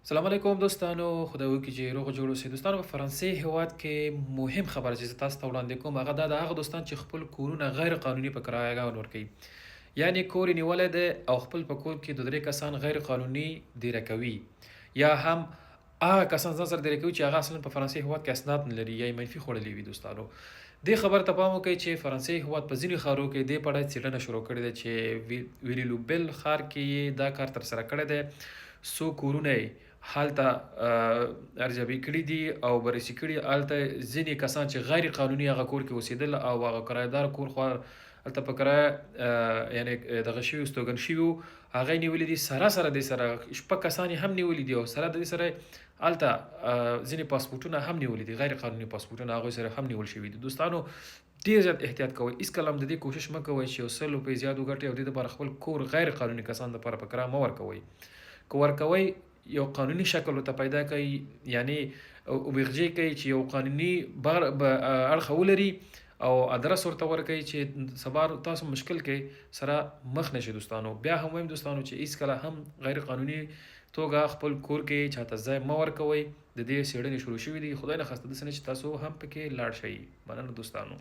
سلام علیکم دوستانو، خدای وکړي چې روغ جوړ اوسئ. دوستانو، په فرانسې هېواد کې مهم خبره چې زه تاسو ته وړاندې کوم هغه دا د هغه دوستان چې خپل کورونه غیر قانوني په کرایه‌ګانو ورکوي. یعنې کور یې نیولی دی او خپل په کور کې 2 کسان غیر قانوني دیره کوي، یا هم هغه کسان ځان سره دیره کوي چې هغه اصلا په فرانسې هېواد کې اسناد نه لري یا یې منفي خوړلي وي. دوستانو، دې خبرې ته پام وکړئ چې فرانسې هېواد په ځینو ښارونو کې دې په اړه څېړنه شروع کړې ده چې ویلي لوبېل ښار کې یې دا کار ترسره کړی دی. څو کورونه یې هلته ارزیابي کړي دي او بررسي کړي. هلته ځینې کسان چې غیر قانوني هغه کور کې اوسېدل او هغه کرایه‌دار کور خو هلته په کرایه یعنې دغه شوي استوګن شوي وو، هغه یې نیولي دي. سره دې سره 6 کسان یې هم نیولي دي او سره د دې سره هلته ځینې پاسپورټونه هم نیولي دي، غیر قانوني پاسپورټونه هغوی سره هم نیول شوي دي. دوستانو، ډېر زیات احتیاط کوئ. هېڅکله هم د دې کوشش مه کوئ چې یو څه روپۍ زیات وګټئ او دې دپاره خپل کور غیر قانوني کسانو دپاره په کرایه مه ورکوئ. که ورکوئ، یو قانوني شکل ورته پیدا کړئ، یعنې وبېغجې کړئ چې یو قانوني اړخه ولري او ادرس ورته ورکړئ چې سبا تاسو مشکل کې سره مخ نه شئ. دوستانو، بیا هم وایم دوستانو چې هېڅکله هم غیر قانوني توګه خپل کور کې چاته ځای مه ورکوئ. د دې څېړنې شروع شوي دي، خدای نخواسته داسې نه چې تاسو هم پکې لاړ شئ. مننه دوستانو.